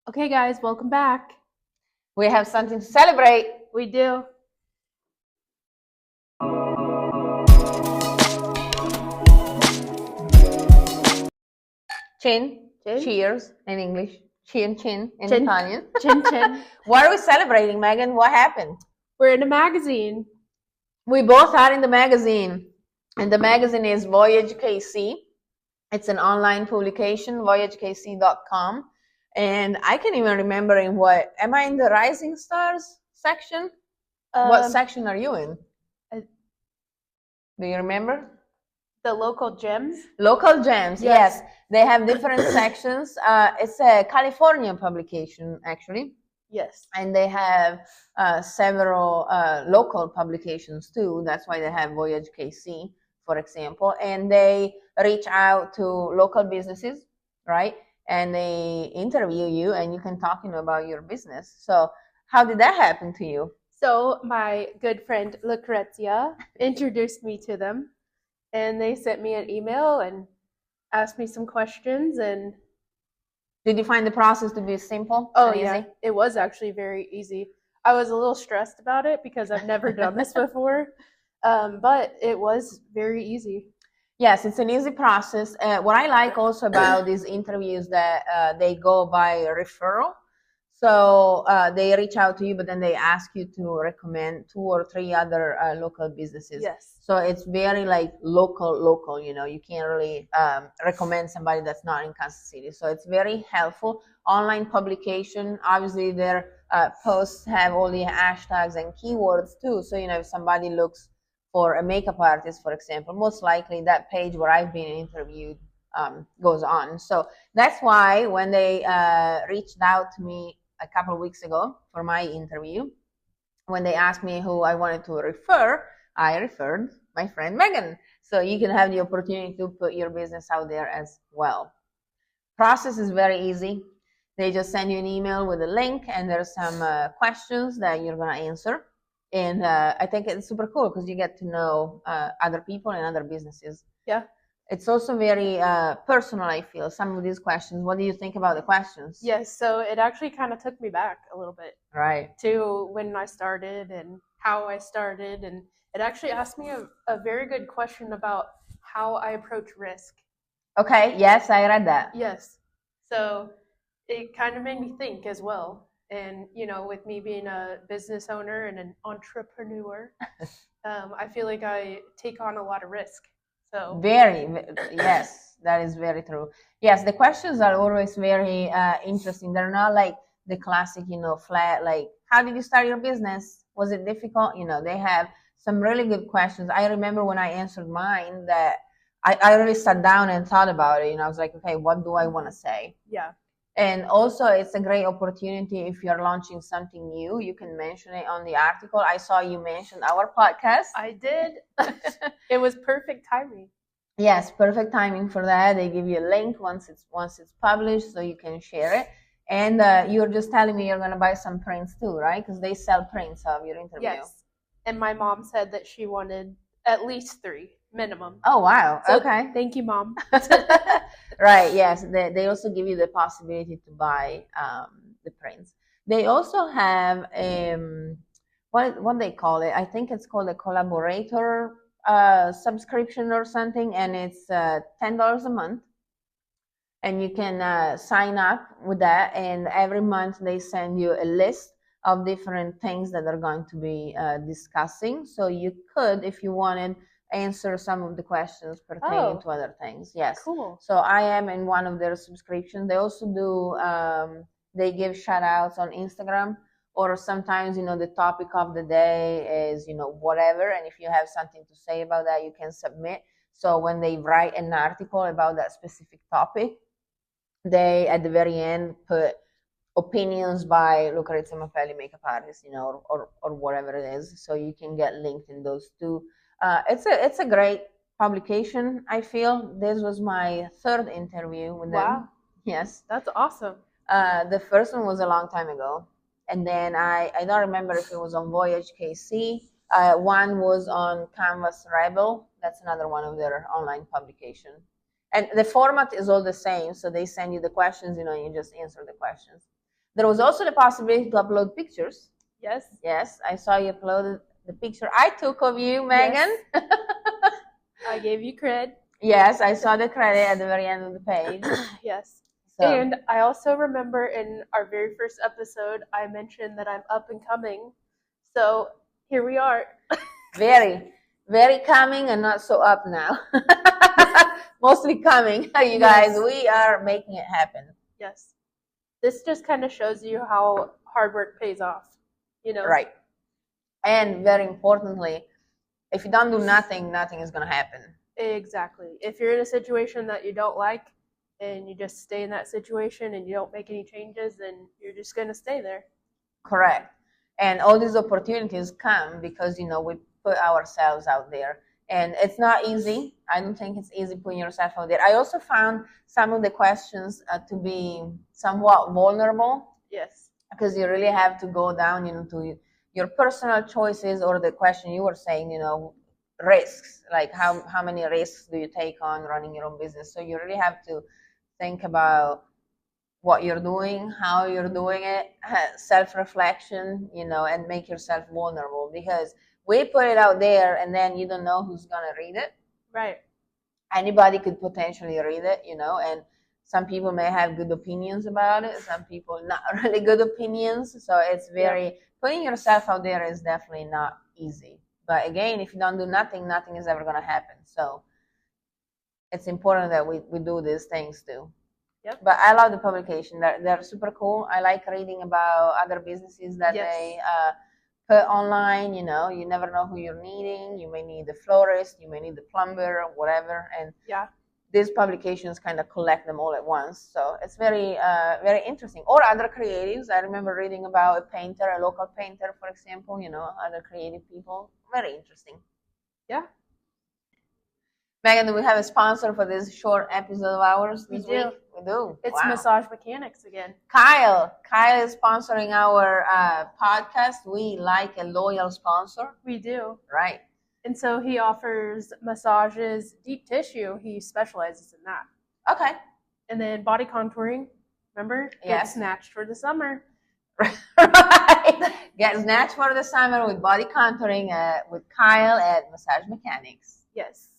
Okay, guys, welcome back. We have something to celebrate. We do. Chin, Chin? cheers in English. Chin, chin in Chin. Italian. Chin, chin. What are we celebrating, Megan? What happened? We're in a magazine. We both are in the magazine, and the magazine is VoyageKC. It's an online publication, VoyageKC.com. And I can't even remember am I in the Rising Stars section? What section are you in? Do you remember? The local gems? Local gems, yes. They have different sections. It's a California publication, actually. Yes. And they have several local publications too. That's why they have VoyageKC, for example. And they reach out to local businesses, right? And they interview you, and you can talk, about your business. So, how did that happen to you? So, my good friend Lucrezia introduced me to them, and they sent me an email and asked me some questions. And did you find the process to be simple? Oh, yeah. Easy? It was actually very easy. I was a little stressed about it because I've never done this before, but it was very easy. Yes, it's an easy process. What I like also about these interviews that they go by referral. So they reach out to you, but then they ask you to recommend 2 or 3 other local businesses. Yes. So it's very like local. You can't really recommend somebody that's not in Kansas City. So it's very helpful. Online publication, obviously their posts have all the hashtags and keywords too. So, if somebody looks for a makeup artist, for example, most likely that page where I've been interviewed goes on. So that's why when they reached out to me a couple of weeks ago for my interview, when they asked me who I wanted to refer, I referred my friend Megan. So you can have the opportunity to put your business out there as well. Process is very easy. They just send you an email with a link, and there's some questions that you're going to answer. And I think it's super cool because you get to know other people and other businesses. Yeah. It's also very personal, I feel, some of these questions. What do you think about the questions? Yes, so it actually kind of took me back a little bit. Right. To when I started and how I started. And it actually asked me a very good question about how I approach risk. Okay, yes, I read that. Yes. So it kind of made me think as well. And, with me being a business owner and an entrepreneur, I feel like I take on a lot of risk. So yes, that is very true. Yes, the questions are always very interesting. They're not like the classic, flat, like, how did you start your business? Was it difficult? They have some really good questions. I remember when I answered mine that I really sat down and thought about it. I was like, okay, what do I want to say? Yeah. And also, it's a great opportunity if you're launching something new. You can mention it on the article. I saw you mention our podcast. I did. It was perfect timing. Yes, perfect timing for that. They give you a link once it's published, so you can share it. And you're just telling me you're going to buy some prints too, right? Because they sell prints of your interview. Yes. And my mom said that she wanted at least 3 minimum. Oh, wow. So okay. Thank you, Mom. Right. Yes. They also give you the possibility to buy the prints. They also have what they call it. I think it's called a collaborator subscription or something, and it's $10 a month. And you can sign up with that, and every month they send you a list of different things that they're going to be discussing. So you could, if you wanted, answer some of the questions pertaining to other things. Yes. Cool. So I am in one of their subscriptions. They also do, they give shout outs on Instagram, or sometimes, the topic of the day is, whatever. And if you have something to say about that, you can submit. So when they write an article about that specific topic, they at the very end put opinions by Lucrezia Mappelli, makeup artist, or whatever it is. So you can get linked in those two. It's a great publication. I feel this was my 3rd interview with them. Wow. Yes, that's awesome. The first one was a long time ago, and then I don't remember if it was on VoyageKC. One was on Canvas Rebel. That's another one of their online publication. And the format is all the same. So they send you the questions, and you just answer the questions. There was also the possibility to upload pictures. Yes. Yes, I saw you uploaded the picture I took of you, Megan. Yes. I gave you cred. Yes, I saw the credit at the very end of the page. Yes. So, And I also remember in our very first episode, I mentioned that I'm up and coming. So here we are. very, very coming and not so up now. Mostly coming. You guys, Yes. we are making it happen. Yes. This just kind of shows you how hard work pays off, you know? Right. And very importantly, if you don't do nothing, nothing is going to happen. Exactly. If you're in a situation that you don't like and you just stay in that situation and you don't make any changes, then you're just going to stay there. Correct. And all these opportunities come because, you know, we put ourselves out there. And it's not easy. I don't think it's easy putting yourself out there. I also found some of the questions to be somewhat vulnerable. Yes. Because you really have to go down, you know, to your personal choices, or the question you were saying, you know, risks, like how many risks do you take on running your own business. So you really have to think about what you're doing, how you're doing it, self-reflection, you know, and make yourself vulnerable, because we put it out there and then you don't know who's going to read it. Right. Anybody could potentially read it, you know, and some people may have good opinions about it, some people not really good opinions. So it's very, putting yourself out there is definitely not easy. But again, if you don't do nothing, nothing is ever going to happen. So it's important that we do these things too. Yep. But I love the publication. They're super cool. I like reading about other businesses that they put online. You know, you never know who you're needing. You may need the florist, you may need the plumber, or whatever. And these publications kind of collect them all at once. So it's very, very interesting. Or other creatives. I remember reading about a painter, a local painter, for example, you know, other creative people. Very interesting. Yeah. Megan, do we have a sponsor for this short episode of ours this week? We do. It's Massage Mechanics again. Kyle is sponsoring our podcast. We like a loyal sponsor. We do. Right. And so he offers massages, deep tissue. He specializes in that. Okay. And then body contouring. Remember? Yes. Get snatched for the summer. Right. Get snatched for the summer with body contouring with Kyle at Massage Mechanics. Yes.